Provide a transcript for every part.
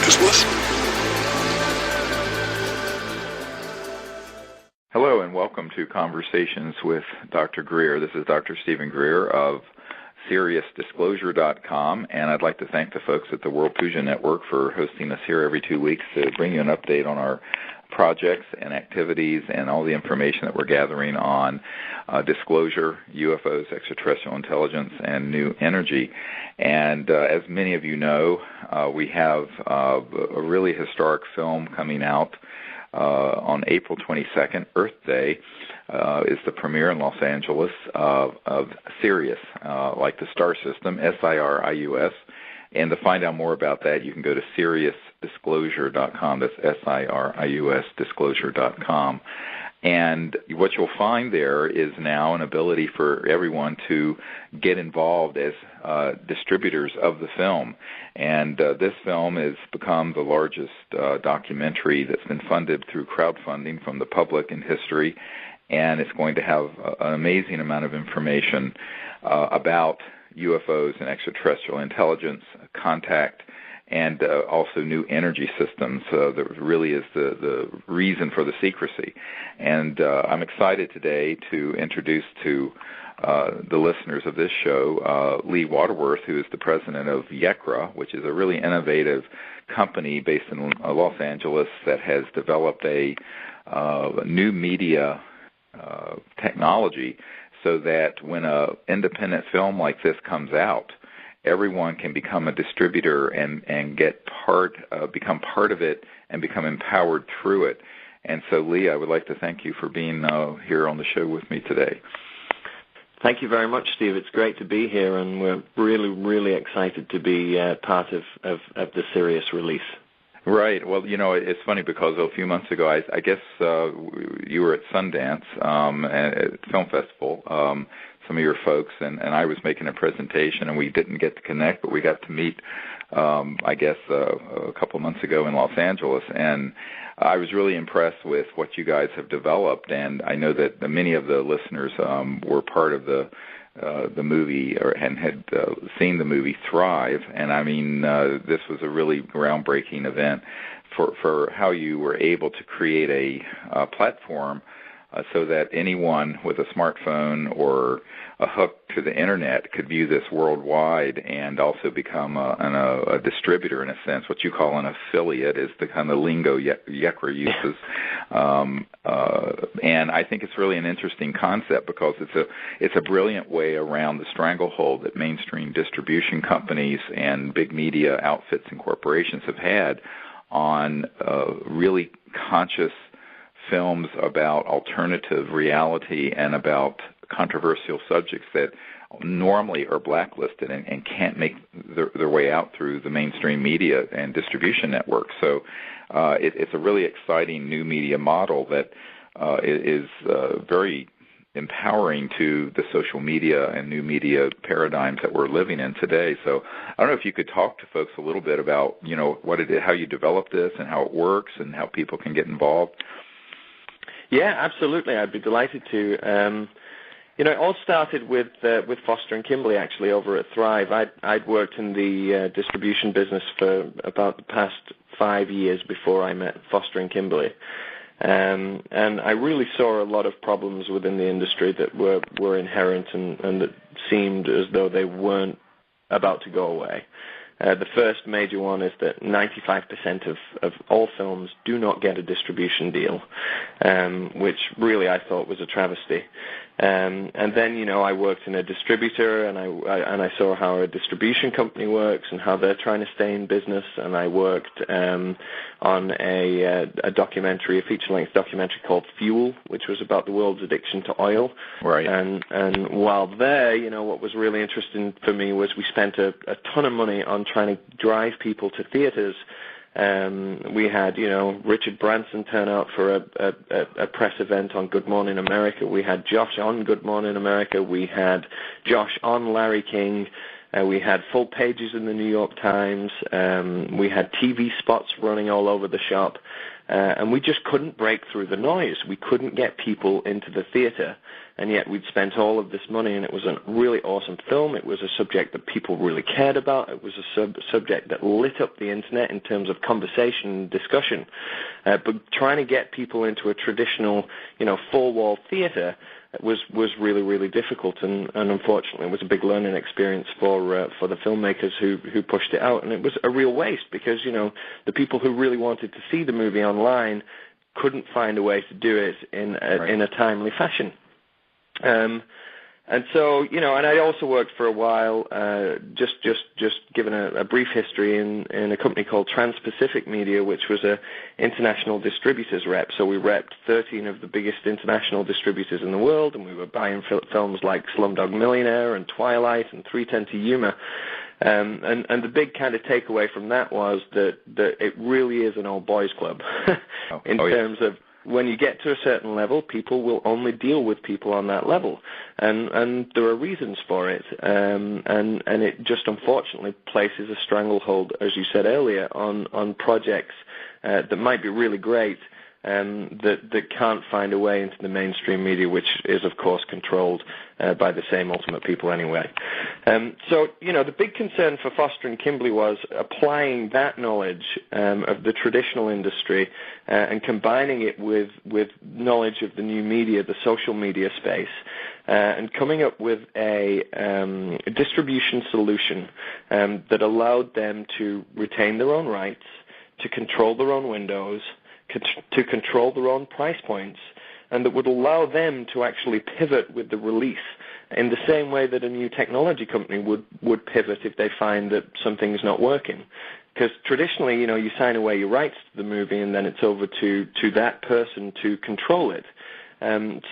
Just listen. Hello and welcome to Conversations with Dr. Greer. This is Dr. Stephen Greer of SiriusDisclosure.com, and I'd like to thank the folks at the World Puja Network for hosting us here every 2 weeks to bring you an update on our projects and activities and all the information that we're gathering on disclosure, UFOs, extraterrestrial intelligence, and new energy. And as many of you know, we have a really historic film coming out on April 22nd, Earth Day, is the premiere in Los Angeles of Sirius, like the star system, SIRIUS. And to find out more about that, you can go to SiriusDisclosure.com. That's SIRIUS Disclosure.com. And what you'll find there is now an ability for everyone to get involved as distributors of the film. And this film has become the largest documentary that's been funded through crowdfunding from the public in history. And it's going to have an amazing amount of information about UFOs and extraterrestrial intelligence, contact, and also new energy systems. That really is the reason for the secrecy. And I'm excited today to introduce to the listeners of this show Lee Waterworth, who is the president of YECRA, which is a really innovative company based in Los Angeles that has developed a new media technology so that when an independent film like this comes out, everyone can become a distributor and become part of it and become empowered through it. And so, Lee, I would like to thank you for being here on the show with me today. Thank you very much, Steve. It's great to be here, and we're really, really excited to be part of the Sirius release. Right. Well, you know, it's funny because a few months ago, I guess you were at Sundance at Film Festival, some of your folks, and I was making a presentation, and we didn't get to connect, but we got to meet, I guess, a couple of months ago in Los Angeles, and I was really impressed with what you guys have developed, and I know that many of the listeners were part of the movie and had seen the movie Thrive, and I mean this was a really groundbreaking event for how you were able to create a platform so that anyone with a smartphone or a hook to the internet could view this worldwide and also become a distributor in a sense. What you call an affiliate is the kind of lingo YECRA uses. And I think it's really an interesting concept because it's a brilliant way around the stranglehold that mainstream distribution companies and big media outfits and corporations have had on really conscious films about alternative reality and about controversial subjects that normally are blacklisted and can't make their way out through the mainstream media and distribution networks. So it's a really exciting new media model that is very empowering to the social media and new media paradigms that we're living in today. So I don't know if you could talk to folks a little bit about, you know, what it is, how you developed this and how it works and how people can get involved. Yeah, absolutely. I'd be delighted to. You know, it all started with Foster and Kimberly, actually, over at Thrive. I'd worked in the distribution business for about the past 5 years before I met Foster and Kimberly. And I really saw a lot of problems within the industry that were inherent and that seemed as though they weren't about to go away. The first major one is that 95% of all films do not get a distribution deal, which really I thought was a travesty. And then, you know, I worked in a distributor, and I saw how a distribution company works and how they're trying to stay in business. And I worked on a documentary, a feature-length documentary called Fuel, which was about the world's addiction to oil. Right. And while there, you know, what was really interesting for me was we spent a ton of money on trying to drive people to theaters. We had, you know, Richard Branson turn out for a press event on Good Morning America. We had Josh on Good Morning America. We had Josh on Larry King. We had full pages in the New York Times. We had TV spots running all over the shop. and we just couldn't break through the noise. We couldn't get people into the theater, and yet we'd spent all of this money, and it was a really awesome film. It was a subject that people really cared about. It was a subject that lit up the internet in terms of conversation and discussion. But trying to get people into a traditional, four-wall theater was really, really difficult, and unfortunately it was a big learning experience for the filmmakers who pushed it out, and it was a real waste because, the people who really wanted to see the movie online couldn't find a way to do it in a timely fashion. And so, and I also worked for a while, just given a brief history in a company called Trans-Pacific Media, which was a international distributors rep. So we repped 13 of the biggest international distributors in the world, and we were buying films like Slumdog Millionaire and Twilight and 3:10 to Yuma. And the big kind of takeaway from that was that it really is an old boys club in terms of, when you get to a certain level, people will only deal with people on that level, and there are reasons for it, and it just unfortunately places a stranglehold, as you said earlier, on projects that might be really great, that can't find a way into the mainstream media, which is of course controlled by the same ultimate people anyway. So the big concern for Foster and Kimbley was applying that knowledge of the traditional industry and combining it with knowledge of the new media, the social media space, and coming up with a distribution solution that allowed them to retain their own rights, to control their own windows, to control their own price points, and that would allow them to actually pivot with the release in the same way that a new technology company would pivot if they find that something's not working. Because traditionally, you sign away your rights to the movie and then it's over to that person to control it.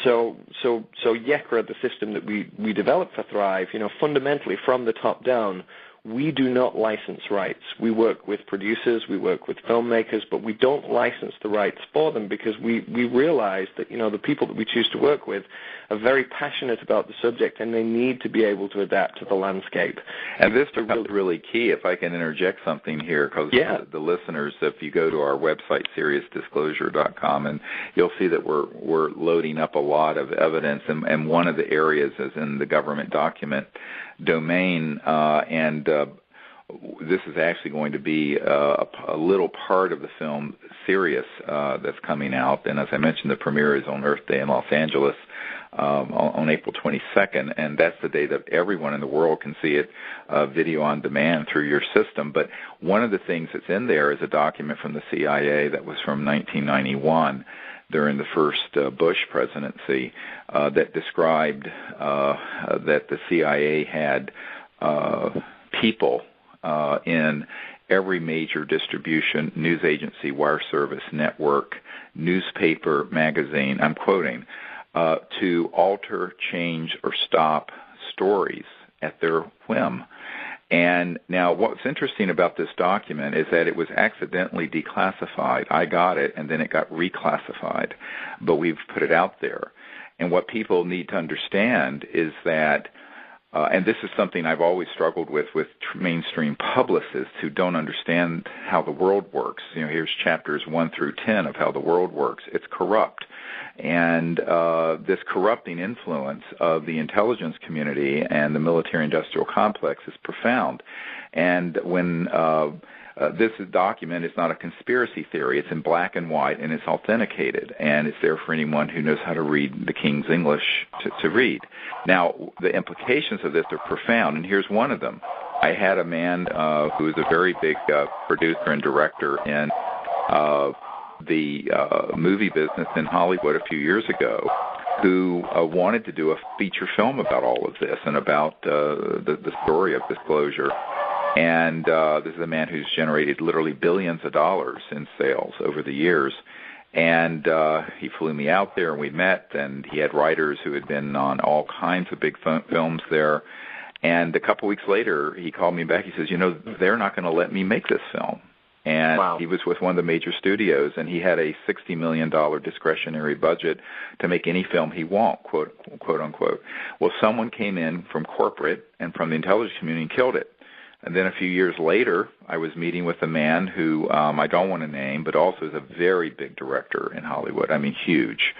So YECRA, the system that we developed for Thrive, fundamentally from the top down, we do not license rights. We work with producers, we work with filmmakers, but we don't license the rights for them because we realize that, the people that we choose to work with are very passionate about the subject and they need to be able to adapt to the landscape. And this becomes really key, if I can interject something here, because the listeners, if you go to our website, SeriousDisclosure.com, and you'll see that we're loading up a lot of evidence, and one of the areas is in the government document domain, and this is actually going to be a little part of the film Sirius that's coming out. And as I mentioned, the premiere is on Earth Day in Los Angeles on April 22nd, and that's the day that everyone in the world can see it video on demand through your system. But one of the things that's in there is a document from the CIA that was from 1991 during the first Bush presidency that described that the CIA had people in every major distribution, news agency, wire service, network, newspaper, magazine, I'm quoting, to alter, change, or stop stories at their whim. And now what's interesting about this document is that it was accidentally declassified. I got it, and then it got reclassified. But we've put it out there. And what people need to understand is that, and this is something I've always struggled with mainstream publicists who don't understand how the world works. Here's chapters 1 through 10 of how the world works. It's corrupt. And this corrupting influence of the intelligence community and the military-industrial complex is profound. And when this document is not a conspiracy theory, it's in black and white, and it's authenticated, and it's there for anyone who knows how to read the King's English to read. Now, the implications of this are profound, and here's one of them. I had a man who is a very big producer and director in the movie business in Hollywood a few years ago, who wanted to do a feature film about all of this and about the story of disclosure. And this is a man who's generated literally billions of dollars in sales over the years. And he flew me out there, and we met, and he had writers who had been on all kinds of big films there. And a couple weeks later, he called me back. He says, they're not going to let me make this film. And wow. He was with one of the major studios, and he had a $60 million discretionary budget to make any film he want, quote unquote. Well, someone came in from corporate and from the intelligence community and killed it. And then a few years later, I was meeting with a man who I don't want to name, but also is a very big director in Hollywood. I mean, huge.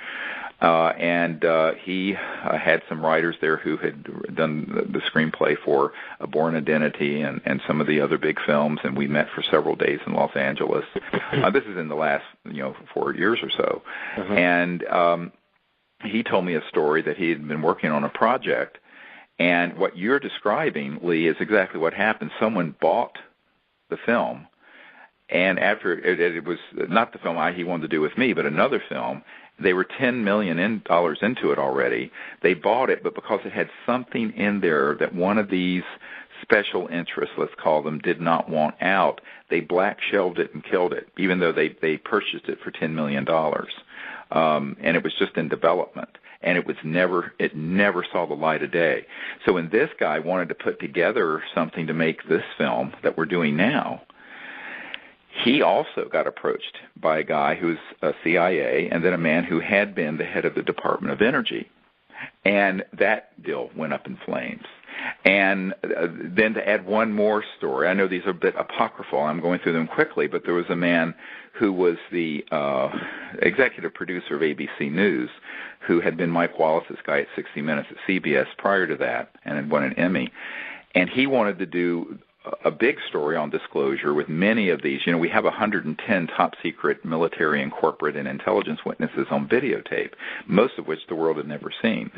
And he had some writers there who had done the screenplay for A Born Identity and some of the other big films, and we met for several days in Los Angeles. This is in the last 4 years or so. Uh-huh. And he told me a story that he had been working on a project, and what you're describing, Lee, is exactly what happened. Someone bought the film, and after it was not the film he wanted to do with me, but another film. They were $10 million into it already. They bought it, but because it had something in there that one of these special interests, let's call them, did not want out, they black-shelved it and killed it, even though they purchased it for $10 million. And it was just in development. And it never saw the light of day. So when this guy wanted to put together something to make this film that we're doing now, he also got approached by a guy who's a CIA and then a man who had been the head of the Department of Energy. And that deal went up in flames. And then to add one more story, I know these are a bit apocryphal, I'm going through them quickly, but there was a man who was the executive producer of ABC News who had been Mike Wallace's guy at 60 Minutes at CBS prior to that and had won an Emmy. And he wanted to do a big story on disclosure with many of these. We have 110 top-secret military and corporate and intelligence witnesses on videotape, most of which the world has never seen.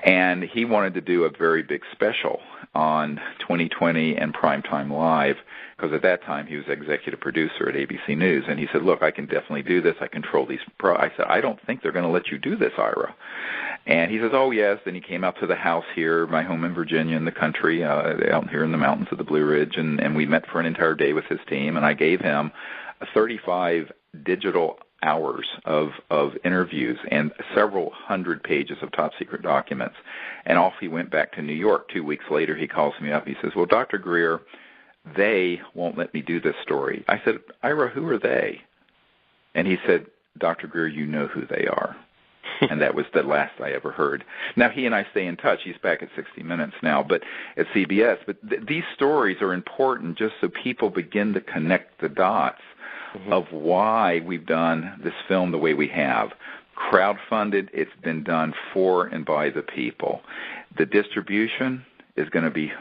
And he wanted to do a very big special on 2020 and Primetime Live, because at that time he was executive producer at ABC News. And he said, look, I can definitely do this. I control these. I said, I don't think they're going to let you do this, Ira. And he says, oh, yes. Then he came out to the house here, my home in Virginia in the country, out here in the mountains of the Blue Ridge, and we met for an entire day with his team, and I gave him 35 digital hours of interviews and several hundred pages of top-secret documents. And off he went back to New York. 2 weeks later, he calls me up. He says, well, Dr. Greer, they won't let me do this story. I said, Ira, who are they? And he said, Dr. Greer, you know who they are. And that was the last I ever heard. Now, he and I stay in touch. He's back at 60 Minutes now, but at CBS. But these stories are important just so people begin to connect the dots of why we've done this film the way we have. Crowdfunded, it's been done for and by the people. The distribution is going to be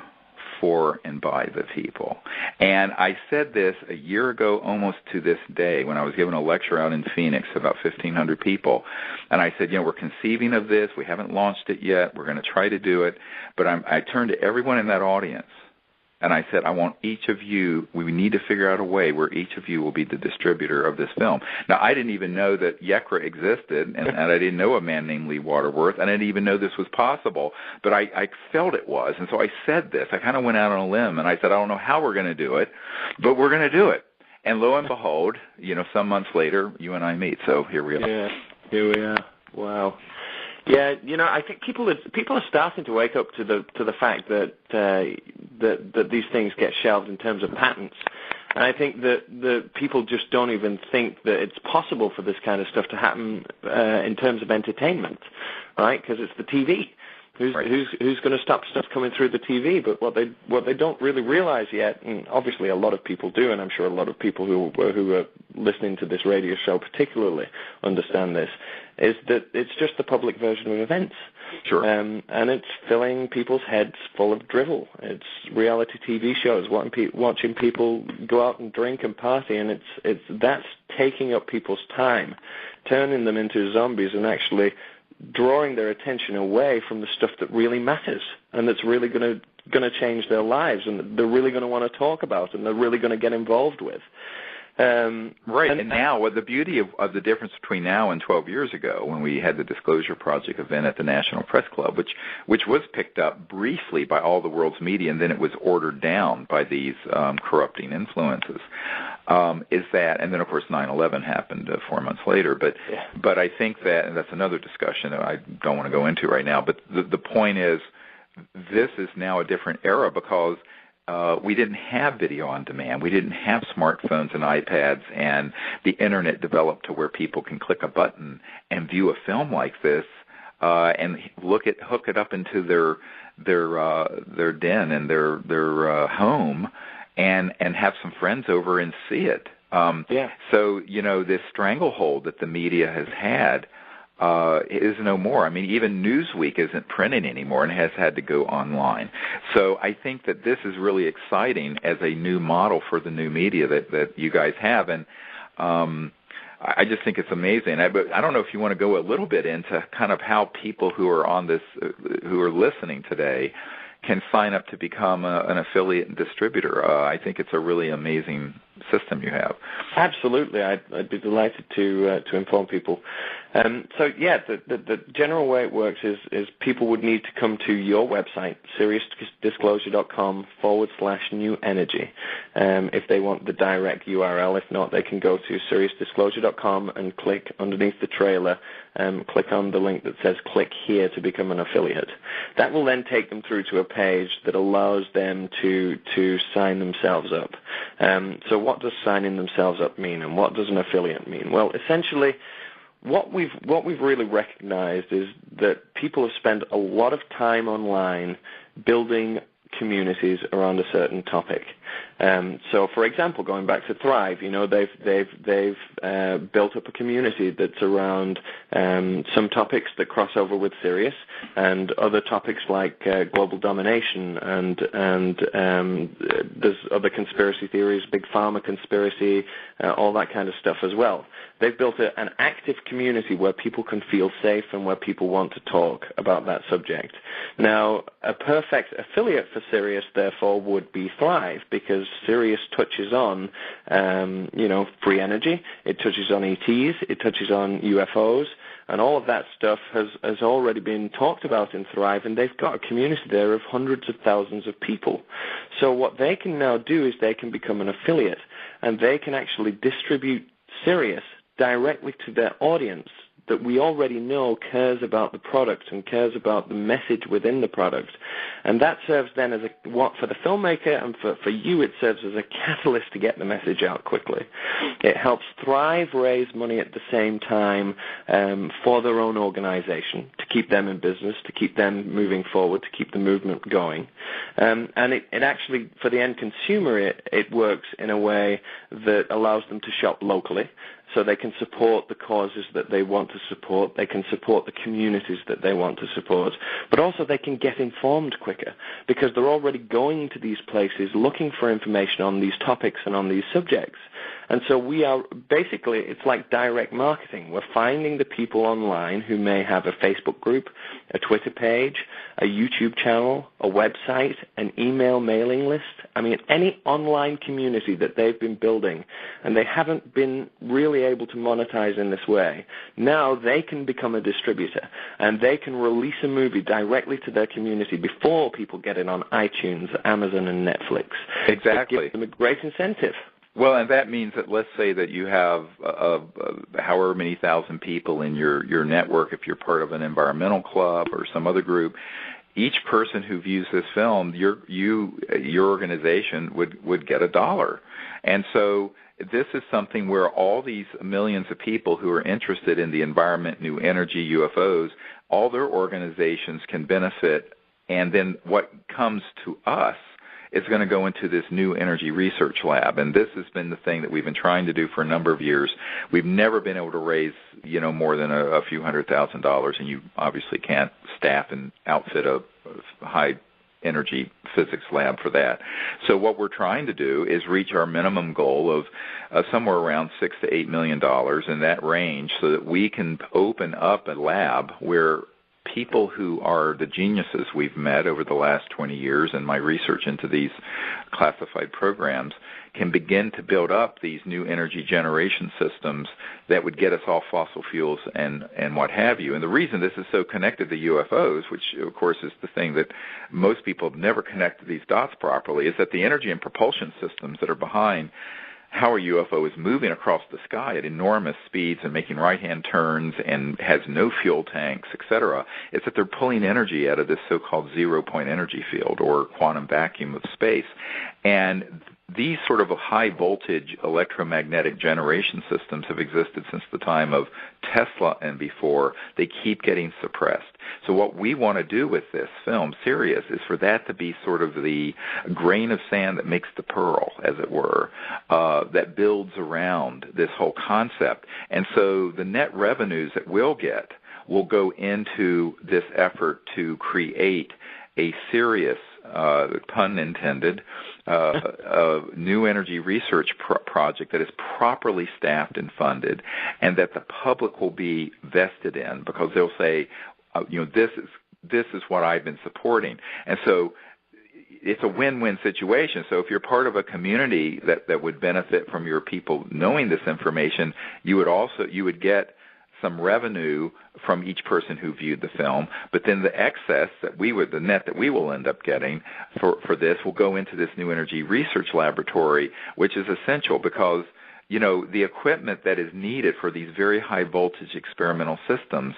for and by the people. And I said this a year ago almost to this day when I was giving a lecture out in Phoenix to about 1,500 people. And I said, we're conceiving of this. We haven't launched it yet. We're going to try to do it. But I turned to everyone in that audience, and I said, I want each of you, we need to figure out a way where each of you will be the distributor of this film. Now, I didn't even know that YECRA existed, and I didn't know a man named Lee Waterworth. I didn't even know this was possible, but I felt it was. And so I said this. I kind of went out on a limb, and I said, I don't know how we're going to do it, but we're going to do it. And lo and behold, some months later, you and I meet. So here we are. Yeah, here we are. Wow. Yeah, I think people are starting to wake up to the fact that that these things get shelved in terms of patents, and I think that people just don't even think that it's possible for this kind of stuff to happen in terms of entertainment, right? Because it's the TV. Who's going to stop stuff coming through the TV? But what they don't really realize yet, and obviously a lot of people do, and I'm sure a lot of people who are listening to this radio show particularly understand this, is that it's just the public version of events. Sure. And it's filling people's heads full of drivel. It's reality TV shows, watching people go out and drink and party, and that's taking up people's time, turning them into zombies, and actually drawing their attention away from the stuff that really matters and that's really going to change their lives and that they're really going to want to talk about and they're really going to get involved with. Right, and now what the beauty of the difference between now and 12 years ago when we had the Disclosure Project event at the National Press Club, which was picked up briefly by all the world's media, and then it was ordered down by these corrupting influences, is that, and then of course 9/11 happened 4 months later, but I think that, and that's another discussion that I don't want to go into right now, but the point is this is now a different era because we didn't have video on demand. We didn't have smartphones and iPads, and the Internet developed to where people can click a button and view a film like this and hook it up into their den and their home, and have some friends over and see it. So this stranglehold that the media has had is no more. I mean, even Newsweek isn't printing anymore and has had to go online. So I think that this is really exciting as a new model for the new media that you guys have, and I just think it's amazing. But I don't know if you want to go a little bit into kind of how people who are on this, who are listening today, can sign up to become an affiliate and distributor. I think it's a really amazing system you have. Absolutely, I'd be delighted to inform people. The general way it works is people would need to come to your website, SiriusDisclosure.com/new energy, if they want the direct URL. If not, they can go to SiriusDisclosure.com and click underneath the trailer, click on the link that says click here to become an affiliate. That will then take them through to a page that allows them to sign themselves up. So what does signing themselves up mean, and what does an affiliate mean? Well, essentially, what we've really recognized is that people have spent a lot of time online building communities around a certain topic. So, for example, going back to Thrive, they've built up a community that's around some topics that cross over with Sirius, and other topics like global domination, and there's other conspiracy theories, big pharma conspiracy, all that kind of stuff as well. They've built an active community where people can feel safe and where people want to talk about that subject. Now, a perfect affiliate for Sirius, therefore, would be Thrive, because Sirius touches on, free energy, it touches on ETs, it touches on UFOs, and all of that stuff has already been talked about in Thrive, and they've got a community there of hundreds of thousands of people. So what they can now do is they can become an affiliate, and they can actually distribute Sirius directly to their audience that we already know cares about the product and cares about the message within the product. And that serves then as for the filmmaker, and for you, it serves as a catalyst to get the message out quickly. It helps Thrive raise money at the same time for their own organization, to keep them in business, to keep them moving forward, to keep the movement going. And it actually, for the end consumer, it works in a way that allows them to shop locally, so they can support the causes that they want to support, they can support the communities that they want to support, but also they can get informed quicker, because they're already going to these places looking for information on these topics and on these subjects. And so we are basically, it's like direct marketing. We're finding the people online who may have a Facebook group, a Twitter page, a YouTube channel, a website, an email mailing list. I mean, any online community that they've been building, and they haven't been really able to monetize in this way. Now they can become a distributor, and they can release a movie directly to their community before people get it on iTunes, Amazon, and Netflix. Exactly. It gives them a great incentive. Well, and that means that, let's say that you have however many thousand people in your network, if you're part of an environmental club or some other group. Each person who views this film, your organization would get $1. And so this is something where all these millions of people who are interested in the environment, new energy, UFOs, all their organizations can benefit. And then what comes to us is going to go into this new energy research lab. And this has been the thing that we've been trying to do for a number of years. We've never been able to raise, more than a few $100,000, and you obviously can't staff and outfit a high energy physics lab for that. So what we're trying to do is reach our minimum goal of somewhere around $6 to $8 million in that range, so that we can open up a lab where people who are the geniuses we've met over the last 20 years in my research into these classified programs can begin to build up these new energy generation systems that would get us off fossil fuels and what have you. And the reason this is so connected to UFOs, which of course is the thing that most people have never connected these dots properly, is that the energy and propulsion systems that are behind how a UFO is moving across the sky at enormous speeds and making right-hand turns and has no fuel tanks, etc., is that they're pulling energy out of this so-called zero-point energy field or quantum vacuum of space. And these sort of high voltage electromagnetic generation systems have existed since the time of Tesla and before. They keep getting suppressed. So what we want to do with this film, Sirius, is for that to be sort of the grain of sand that makes the pearl, as it were, that builds around this whole concept. And so the net revenues that we'll get will go into this effort to create a serious, pun intended, new energy research project that is properly staffed and funded, and that the public will be vested in, because they'll say, this is what I've been supporting. And so it's a win-win situation. So if you're part of a community that would benefit from your people knowing this information, you would get some revenue from each person who viewed the film, but then the excess the net that we will end up getting for this will go into this new energy research laboratory, which is essential because, the equipment that is needed for these very high voltage experimental systems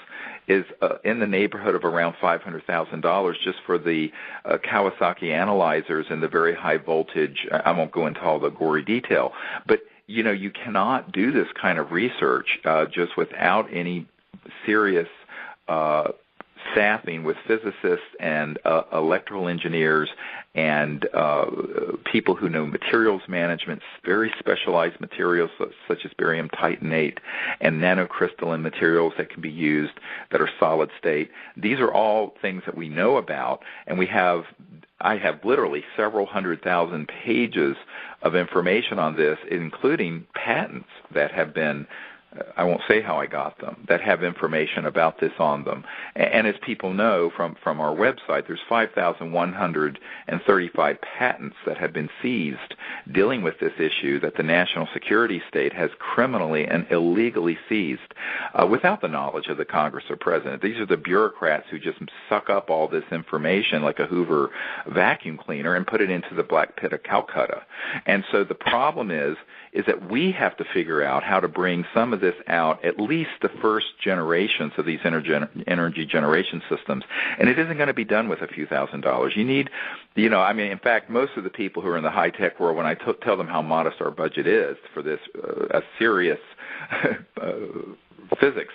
is in the neighborhood of around $500,000 just for the Kawasaki analyzers and the very high voltage. I won't go into all the gory detail, but you cannot do this kind of research just without any serious staffing with physicists and electrical engineers and people who know materials management, very specialized materials such as barium titanate and nanocrystalline materials that can be used that are solid state. These are all things that we know about, and I have literally several 100,000 pages of information on this, including patents that have been, I won't say how I got them, that have information about this on them. And as people know from our website, there's 5,135 patents that have been seized dealing with this issue that the national security state has criminally and illegally seized without the knowledge of the Congress or President. These are the bureaucrats who just suck up all this information like a Hoover vacuum cleaner and put it into the black pit of Calcutta. And so the problem is that we have to figure out how to bring some of this out, at least the first generations of these energy generation systems. And it isn't going to be done with a few $1,000s. You need, in fact, most of the people who are in the high-tech world, when I tell them how modest our budget is for this, a serious physics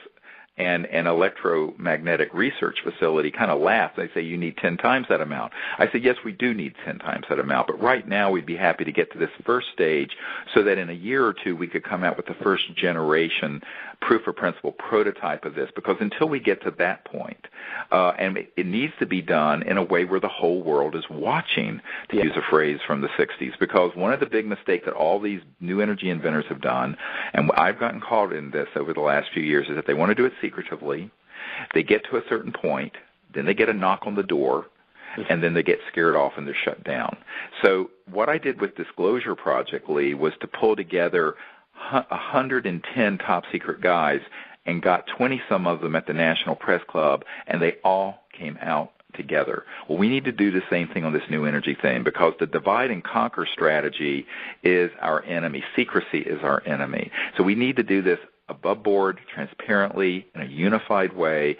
and an electromagnetic research facility, kind of laugh. They say, you need 10 times that amount. I say, yes, we do need 10 times that amount, but right now we'd be happy to get to this first stage so that in a year or two we could come out with the first generation proof of principle prototype of this, because until we get to that point, and it needs to be done in a way where the whole world is watching, to use a phrase from the 60s, because one of the big mistakes that all these new energy inventors have done, and I've gotten caught in this over the last few years, is that they want to do it secretively. They get to a certain point, then they get a knock on the door, and then they get scared off and they're shut down. So what I did with Disclosure Project, Lee, was to pull together 110 top-secret guys and got 20-some of them at the National Press Club, and they all came out together. Well, we need to do the same thing on this new energy thing, because the divide and conquer strategy is our enemy. Secrecy is our enemy. So we need to do this above board, transparently, in a unified way,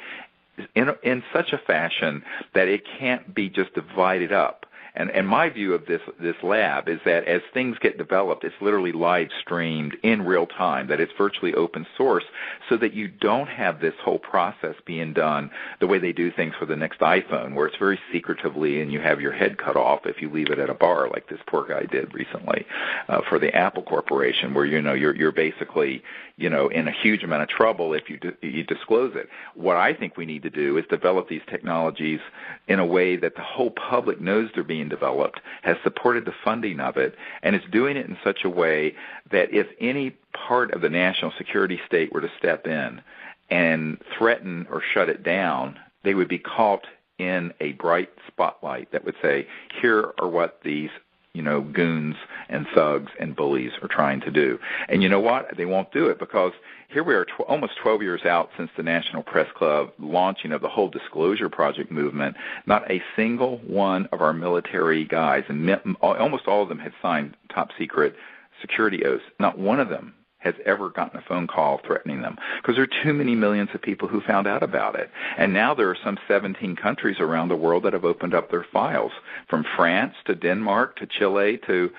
in such a fashion that it can't be just divided up. And my view of this lab is that as things get developed, it's literally live streamed in real time, that it's virtually open source, so that you don't have this whole process being done the way they do things for the next iPhone, where it's very secretively and you have your head cut off if you leave it at a bar, like this poor guy did recently for the Apple Corporation, where you're basically in a huge amount of trouble if you disclose it. What I think we need to do is develop these technologies in a way that the whole public knows they're being developed, has supported the funding of it, and is doing it in such a way that if any part of the national security state were to step in and threaten or shut it down, they would be caught in a bright spotlight that would say, here are what these goons and thugs and bullies are trying to do. And you know what? They won't do it, because here we are almost 12 years out since the National Press Club launching of the whole Disclosure Project movement. Not a single one of our military guys, and almost all of them had signed top secret security oaths. Not one of them has ever gotten a phone call threatening them, because there are too many millions of people who found out about it. And now there are some 17 countries around the world that have opened up their files, from France to Denmark to Chile to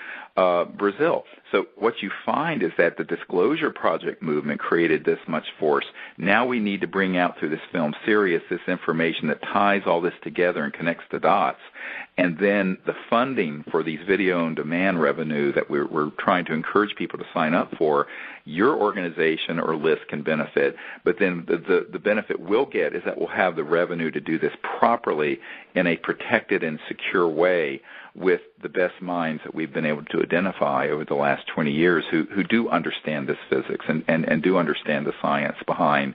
Brazil. So what you find is that the Disclosure Project movement created this much force. Now we need to bring out through this film series this information that ties all this together and connects the dots. And then the funding for these video-on-demand revenue that we're trying to encourage people to sign up for, your organization or list can benefit, but then the benefit we'll get is that we'll have the revenue to do this properly in a protected and secure way with the best minds that we've been able to identify over the last 20 years who do understand this physics and do understand the science behind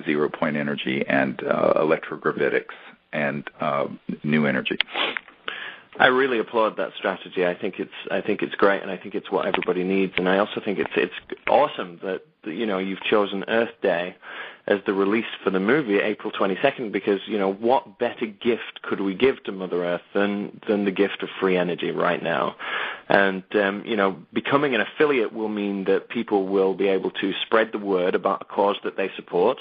zero-point energy and electrogravitics and new energy. I really applaud that strategy. I think it's great, and I think it's what everybody needs. And I also think it's awesome that you've chosen Earth Day as the release for the movie, April 22nd, because what better gift could we give to Mother Earth than the gift of free energy right now? And becoming an affiliate will mean that people will be able to spread the word about a cause that they support.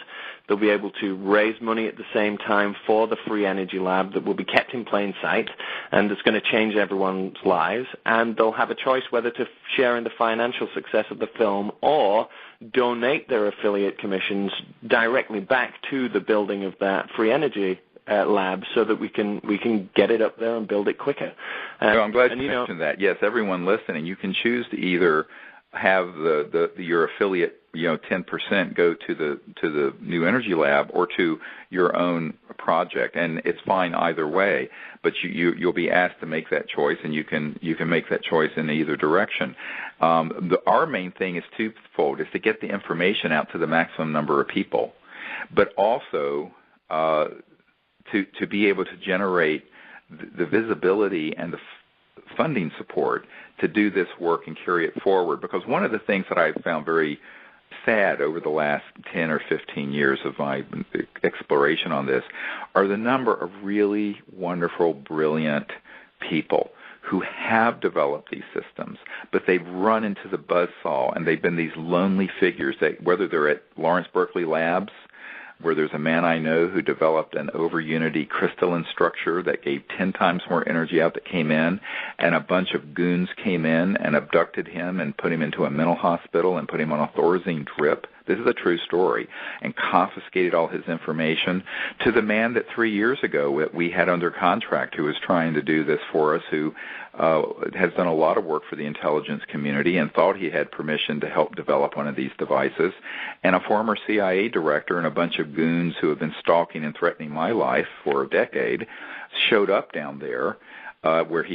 They'll be able to raise money at the same time for the free energy lab that will be kept in plain sight, and it's going to change everyone's lives. And they'll have a choice whether to share in the financial success of the film or donate their affiliate commissions directly back to the building of that free energy lab, so that we can get it up there and build it quicker. Well, I'm glad you mentioned that. Yes, everyone listening, you can choose to either have your affiliate 10% go to the new energy lab or to your own project, and it's fine either way. But you'll be asked to make that choice, and you can make that choice in either direction. Our main thing is twofold: is to get the information out to the maximum number of people, but also to be able to generate the visibility and the funding support to do this work and carry it forward. Because one of the things that I've found very sad over the last 10 or 15 years of my exploration on this are the number of really wonderful, brilliant people who have developed these systems, but they've run into the buzzsaw, and they've been these lonely figures, that whether they're at Lawrence Berkeley Labs, where there's a man I know who developed an over-unity crystalline structure that gave 10 times more energy out that came in, and a bunch of goons came in and abducted him and put him into a mental hospital and put him on a Thorazine drip. This is a true story, and confiscated all his information, to the man that 3 years ago we had under contract who was trying to do this for us, who has done a lot of work for the intelligence community and thought he had permission to help develop one of these devices, and a former CIA director and a bunch of goons who have been stalking and threatening my life for a decade showed up down there where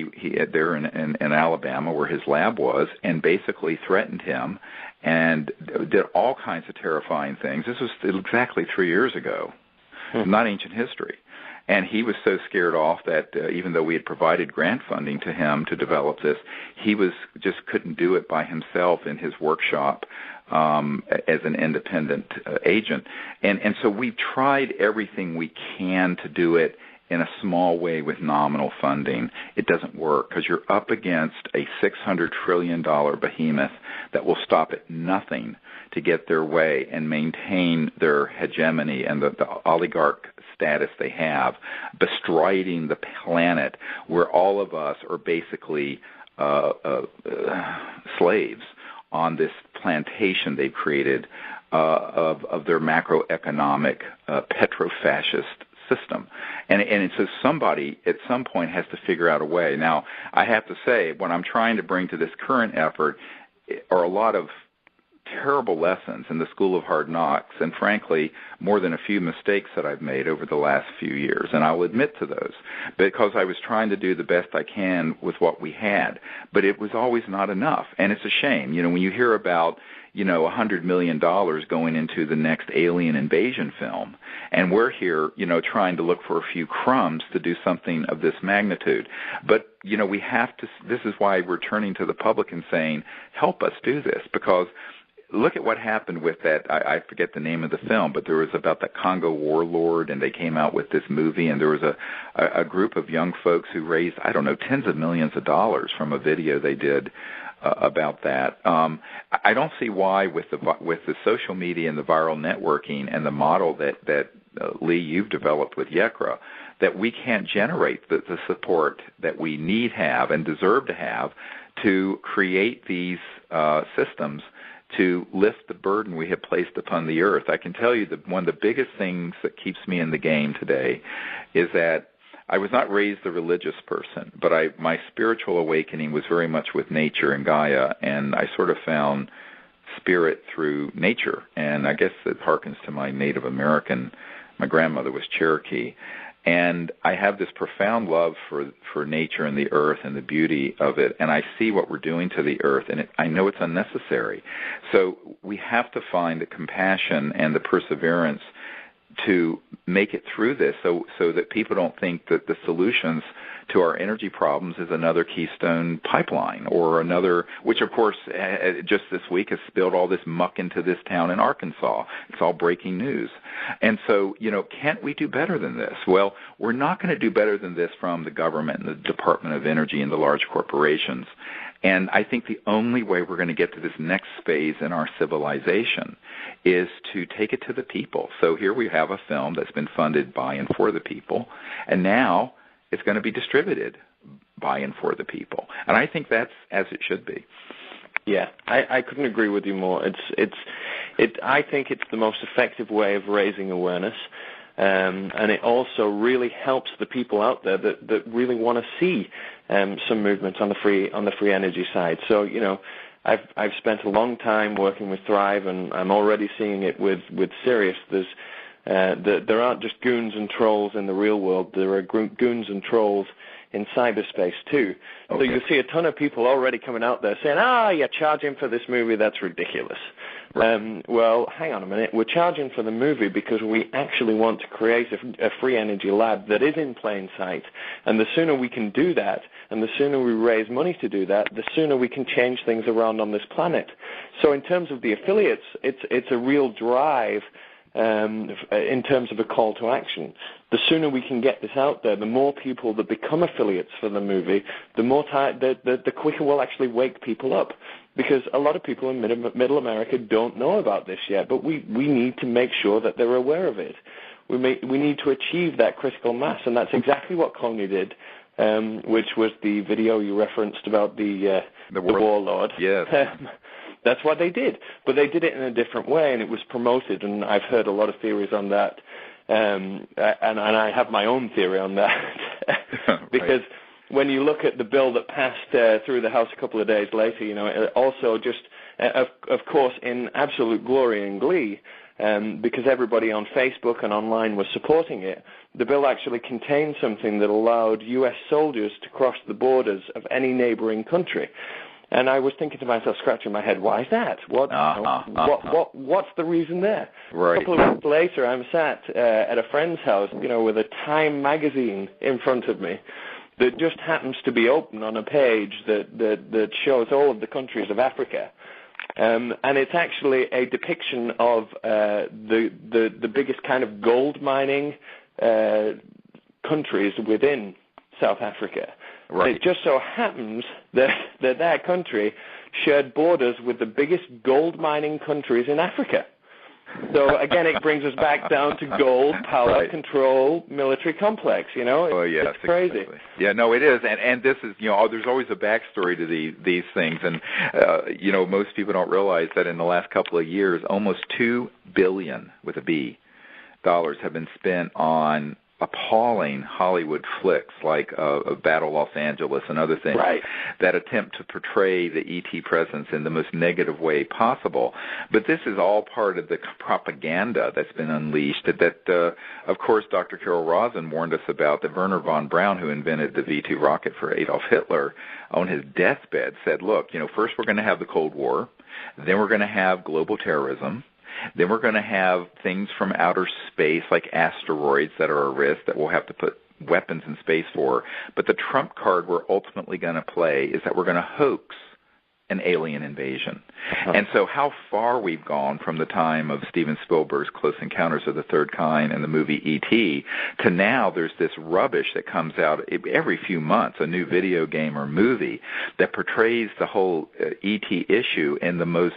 there in Alabama, where his lab was, and basically threatened him and did all kinds of terrifying things. This was exactly 3 years ago, not ancient history. And he was so scared off that even though we had provided grant funding to him to develop this, he just couldn't do it by himself in his workshop as an independent agent. And so we've tried everything we can to do it in a small way with nominal funding. It doesn't work because you're up against a $600 trillion behemoth that will stop at nothing to get their way and maintain their hegemony and the oligarch status they have, bestriding the planet where all of us are basically slaves on this plantation they've created of their macroeconomic petrofascist system. And so somebody at some point has to figure out a way. Now, I have to say, what I'm trying to bring to this current effort are a lot of terrible lessons in the School of Hard Knocks, and frankly, more than a few mistakes that I've made over the last few years, and I'll admit to those, because I was trying to do the best I can with what we had, but it was always not enough, and it's a shame. When you hear about $100 million going into the next alien invasion film, and we're here, trying to look for a few crumbs to do something of this magnitude. But, we have to, this is why we're turning to the public and saying, help us do this, because look at what happened with that. I forget the name of the film, but there was about the Congo warlord, and they came out with this movie, and there was a group of young folks who raised, I don't know, tens of millions of dollars from a video they did about that. I don't see why with the social media and the viral networking and the model that Lee, you've developed with YECRA, that we can't generate the support that we need have and deserve to have to create these systems to lift the burden we have placed upon the earth. I can tell you that one of the biggest things that keeps me in the game today is that I was not raised a religious person, but my spiritual awakening was very much with nature and Gaia, and I sort of found spirit through nature. And I guess it harkens to my Native American. My grandmother was Cherokee. And I have this profound love for nature and the earth and the beauty of it, and I see what we're doing to the earth, and I know it's unnecessary. So we have to find the compassion and the perseverance to make it through this so that people don't think that the solutions to our energy problems is another Keystone pipeline or another, which of course just this week has spilled all this muck into this town in Arkansas. It's all breaking news. And so, can't we do better than this? Well, we're not going to do better than this from the government and the Department of Energy and the large corporations. And I think the only way we're going to get to this next phase in our civilization is to take it to the people. So here we have a film that's been funded by and for the people, and now it's going to be distributed by and for the people. And I think that's as it should be. Yeah, I couldn't agree with you more. I think it's the most effective way of raising awareness. And it also really helps the people out there that really want to see some movement on the free energy side. So I've spent a long time working with Thrive, and I'm already seeing it with Sirius. There aren't just goons and trolls in the real world. There are goons and trolls in cyberspace too. Okay. So you see a ton of people already coming out there saying, you're charging for this movie, that's ridiculous. Right. Well, hang on a minute. We're charging for the movie because we actually want to create a free energy lab that is in plain sight. And the sooner we can do that, and the sooner we raise money to do that, the sooner we can change things around on this planet. So in terms of the affiliates, it's a real drive in terms of a call to action. The sooner we can get this out there, the more people that become affiliates for the movie, the quicker we'll actually wake people up. Because a lot of people in Middle America don't know about this yet, but we need to make sure that they're aware of it. We need to achieve that critical mass, and that's exactly what Coney did, which was the video you referenced about the warlord. Yes. That's what they did, but they did it in a different way, and it was promoted, and I've heard a lot of theories on that, and I have my own theory on that, because when you look at the bill that passed through the House a couple of days later, it also just, of course, in absolute glory and glee, because everybody on Facebook and online was supporting it, the bill actually contained something that allowed U.S. soldiers to cross the borders of any neighboring country. And I was thinking to myself, scratching my head, why is that? What's the reason there? Right. A couple of weeks later, I'm sat at a friend's house, with a Time magazine in front of me that just happens to be open on a page that shows all of the countries of Africa. And it's actually a depiction of the biggest kind of gold mining countries within South Africa. Right. It just so happens that country shared borders with the biggest gold mining countries in Africa. So again, it brings us back down to gold, power, control, military complex. Oh yes, it's crazy. Exactly. Yeah, no, it is, and this is there's always a backstory to these things, and most people don't realize that in the last couple of years, almost $2 billion with a B dollars have been spent on appalling Hollywood flicks like Battle Los Angeles and other things that attempt to portray the ET presence in the most negative way possible. But this is all part of the propaganda that's been unleashed that of course, Dr. Carol Rosin warned us about, that Werner von Braun, who invented the V-2 rocket for Adolf Hitler, on his deathbed said, look, first we're going to have the Cold War, then we're going to have global terrorism, then we're going to have things from outer space like asteroids that are a risk that we'll have to put weapons in space for. But the trump card we're ultimately going to play is that we're going to hoax an alien invasion. And so how far we've gone from the time of Steven Spielberg's Close Encounters of the Third Kind and the movie E.T. to now there's this rubbish that comes out every few months, a new video game or movie that portrays the whole E.T. issue in the most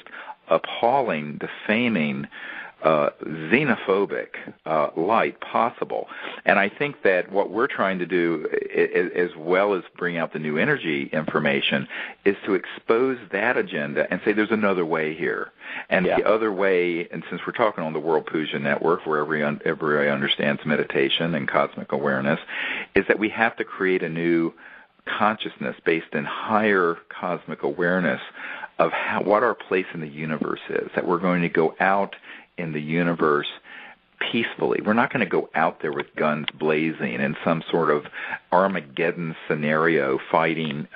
appalling, defaming, xenophobic light possible. And I think that what we're trying to do, as well as bring out the new energy information, is to expose that agenda and say there's another way here. And the other way, and since we're talking on the World Puja Network, where everybody understands meditation and cosmic awareness, is that we have to create a new consciousness based in higher cosmic awareness of what our place in the universe is, that we're going to go out in the universe peacefully. We're not going to go out there with guns blazing in some sort of Armageddon scenario fighting